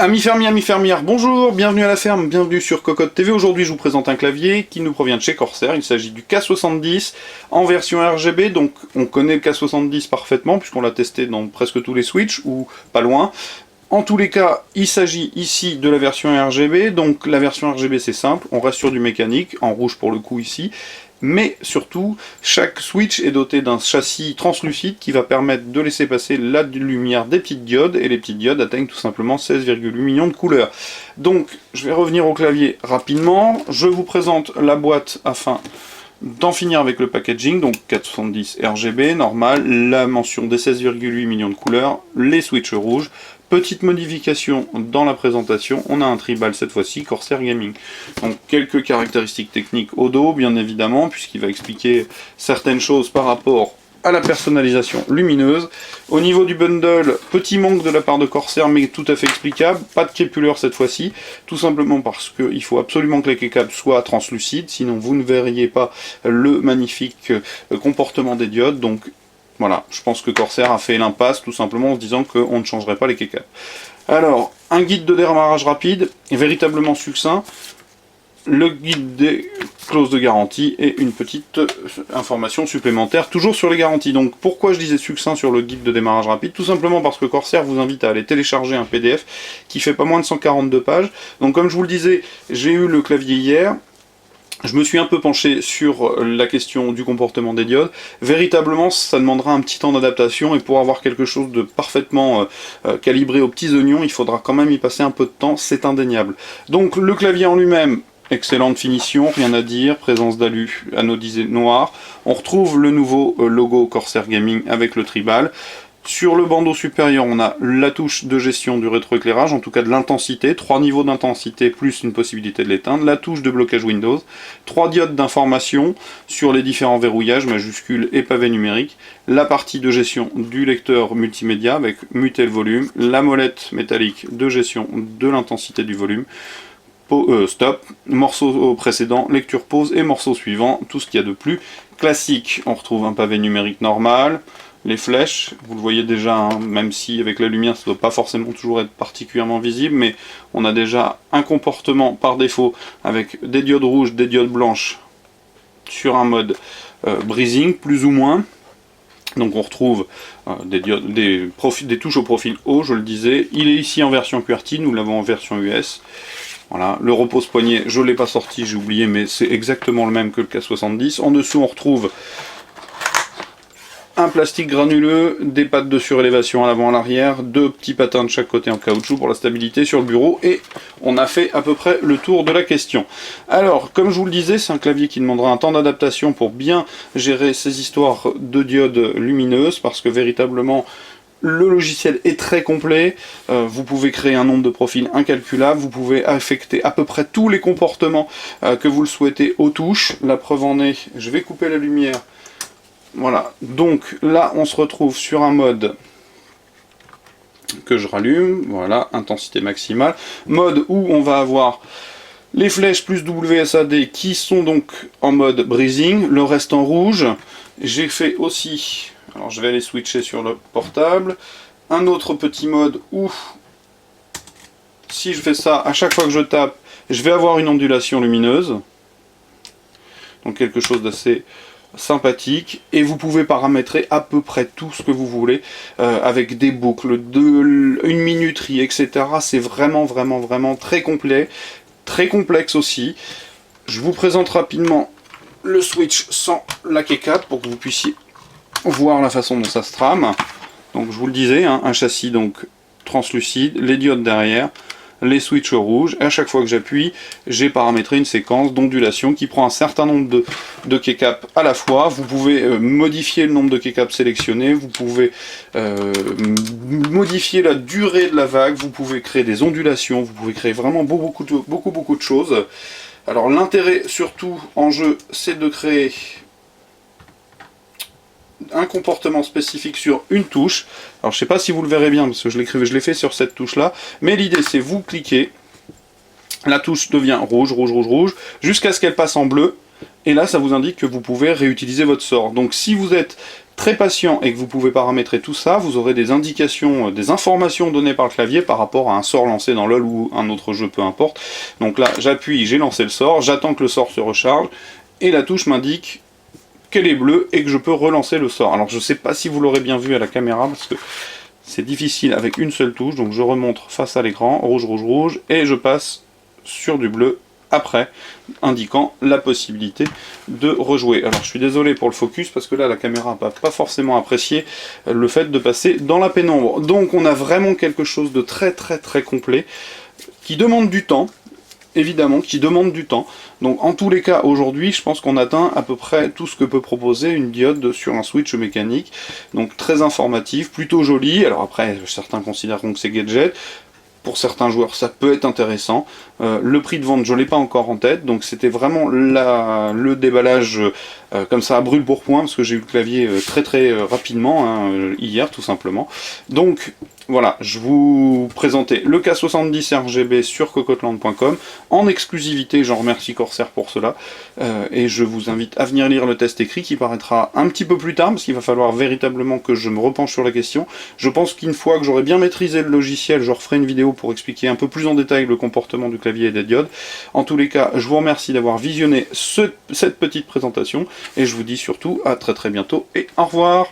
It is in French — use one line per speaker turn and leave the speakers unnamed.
Amis fermiers, amis fermières, bonjour, bienvenue à la ferme, bienvenue sur Cocotte TV. Aujourd'hui je vous présente un clavier qui nous provient de chez Corsair. Il s'agit du K70 en version RGB, donc on connaît le K70 parfaitement puisqu'on l'a testé dans presque tous les Switch, ou pas loin. En tous les cas, il s'agit ici de la version RGB, donc la version RGB c'est simple, on reste sur du mécanique, en rouge pour le coup ici. Mais surtout, chaque switch est doté d'un châssis translucide qui va permettre de laisser passer la lumière des petites diodes, et les petites diodes atteignent tout simplement 16,8 millions de couleurs. Donc, je vais revenir au clavier rapidement, je vous présente la boîte afin d'en finir avec le packaging, donc 470 RGB, normal, la mention des 16,8 millions de couleurs, les switches rouges. Petite modification dans la présentation, on a un tribal cette fois-ci, Corsair Gaming. Donc quelques caractéristiques techniques au dos, bien évidemment, puisqu'il va expliquer certaines choses par rapport à la personnalisation lumineuse. Au niveau du bundle, petit manque de la part de Corsair, mais tout à fait explicable. Pas de képuleur cette fois-ci, tout simplement parce qu'il faut absolument que les keycaps soient translucides, sinon vous ne verriez pas le magnifique comportement des diodes. Donc voilà, je pense que Corsair a fait l'impasse tout simplement en se disant qu'on ne changerait pas les keycaps. Alors, un guide de démarrage rapide, véritablement succinct, le guide des clauses de garantie et une petite information supplémentaire, toujours sur les garanties. Donc pourquoi je disais succinct sur le guide de démarrage rapide? Tout simplement parce que Corsair vous invite à aller télécharger un PDF qui fait pas moins de 142 pages. Donc comme je vous le disais, j'ai eu le clavier hier. Je me suis un peu penché sur la question du comportement des diodes. Véritablement, ça demandera un petit temps d'adaptation, et pour avoir quelque chose de parfaitement calibré aux petits oignons, il faudra quand même y passer un peu de temps, c'est indéniable. Donc le clavier en lui-même, excellente finition, rien à dire, présence d'alu anodisé noir. On retrouve le nouveau logo Corsair Gaming avec le tribal. Sur le bandeau supérieur, on a la touche de gestion du rétroéclairage, en tout cas de l'intensité, 3 niveaux d'intensité plus une possibilité de l'éteindre, la touche de blocage Windows, 3 diodes d'information sur les différents verrouillages, majuscules et pavés numériques, la partie de gestion du lecteur multimédia avec muter le volume, la molette métallique de gestion de l'intensité du volume, stop, morceau précédent, lecture pause et morceau suivant, tout ce qu'il y a de plus classique. On retrouve un pavé numérique normal. Les flèches, vous le voyez déjà, hein, même si avec la lumière ça ne doit pas forcément toujours être particulièrement visible, mais on a déjà un comportement par défaut avec des diodes rouges, des diodes blanches sur un mode breezing plus ou moins. Donc on retrouve des touches au profil haut, je le disais. Il est ici en version QWERTY, nous l'avons en version US. Voilà, le repose-poignet, je ne l'ai pas sorti, j'ai oublié, mais c'est exactement le même que le K70. En dessous on retrouve un plastique granuleux, des pattes de surélévation à l'avant et à l'arrière, 2 petits patins de chaque côté en caoutchouc pour la stabilité sur le bureau, et on a fait à peu près le tour de la question. Alors, comme je vous le disais, c'est un clavier qui demandera un temps d'adaptation pour bien gérer ces histoires de diodes lumineuses, parce que véritablement, le logiciel est très complet, vous pouvez créer un nombre de profils incalculable, vous pouvez affecter à peu près tous les comportements que vous le souhaitez aux touches. La preuve en est, je vais couper la lumière. Voilà, donc là on se retrouve sur un mode que je rallume, voilà, intensité maximale, mode où on va avoir les flèches plus WSAD qui sont donc en mode breezing, le reste en rouge. J'ai fait aussi, alors je vais aller switcher sur le portable, un autre petit mode où si je fais ça, à chaque fois que je tape, je vais avoir une ondulation lumineuse, donc quelque chose d'assez sympathique, et vous pouvez paramétrer à peu près tout ce que vous voulez avec des boucles, une minuterie, etc. C'est vraiment très complet, très complexe aussi. Je vous présente rapidement le switch sans la keycap pour que vous puissiez voir la façon dont ça se trame. Donc je vous le disais, hein, un châssis donc translucide, les diodes derrière, les switches rouges, et à chaque fois que j'appuie, j'ai paramétré une séquence d'ondulation qui prend un certain nombre de keycaps à la fois. Vous pouvez modifier le nombre de keycaps sélectionnés, vous pouvez modifier la durée de la vague, vous pouvez créer des ondulations, vous pouvez créer vraiment beaucoup de choses. Alors l'intérêt surtout en jeu, c'est de créer un comportement spécifique sur une touche. Alors je sais pas si vous le verrez bien parce que je l'ai fait sur cette touche là, mais l'idée c'est vous cliquez, la touche devient rouge, jusqu'à ce qu'elle passe en bleu, et là ça vous indique que vous pouvez réutiliser votre sort. Donc si vous êtes très patient et que vous pouvez paramétrer tout ça, vous aurez des indications, des informations données par le clavier par rapport à un sort lancé dans LoL ou un autre jeu, peu importe. Donc là, j'appuie, j'ai lancé le sort, j'attends que le sort se recharge, et la touche m'indique qu'elle est bleue et que je peux relancer le sort. Alors je sais pas si vous l'aurez bien vu à la caméra, parce que c'est difficile avec une seule touche, donc je remonte face à l'écran, rouge, rouge, rouge, et je passe sur du bleu après, indiquant la possibilité de rejouer. Alors je suis désolé pour le focus, parce que là la caméra n'a pas forcément apprécié le fait de passer dans la pénombre. Donc on a vraiment quelque chose de très très très complet, qui demande du temps, évidemment, qui demande du temps. Donc en tous les cas, aujourd'hui, je pense qu'on atteint à peu près tout ce que peut proposer une diode sur un switch mécanique. Donc très informatif, plutôt joli. Alors après, certains considéreront que c'est gadget. Pour certains joueurs, ça peut être intéressant. Le prix de vente, je ne l'ai pas encore en tête, donc c'était vraiment le déballage comme ça à brûle pour point, parce que j'ai eu le clavier très très rapidement, hein, hier tout simplement. Donc voilà, je vous présentais le K70 RGB sur cocoteland.com en exclusivité, j'en remercie Corsair pour cela, et je vous invite à venir lire le test écrit qui paraîtra un petit peu plus tard, parce qu'il va falloir véritablement que je me repenche sur la question. Je pense qu'une fois que j'aurai bien maîtrisé le logiciel, je referai une vidéo pour expliquer un peu plus en détail le comportement du clavier et des diodes. En tous les cas, je vous remercie d'avoir visionné cette petite présentation, et je vous dis surtout à très très bientôt, et au revoir.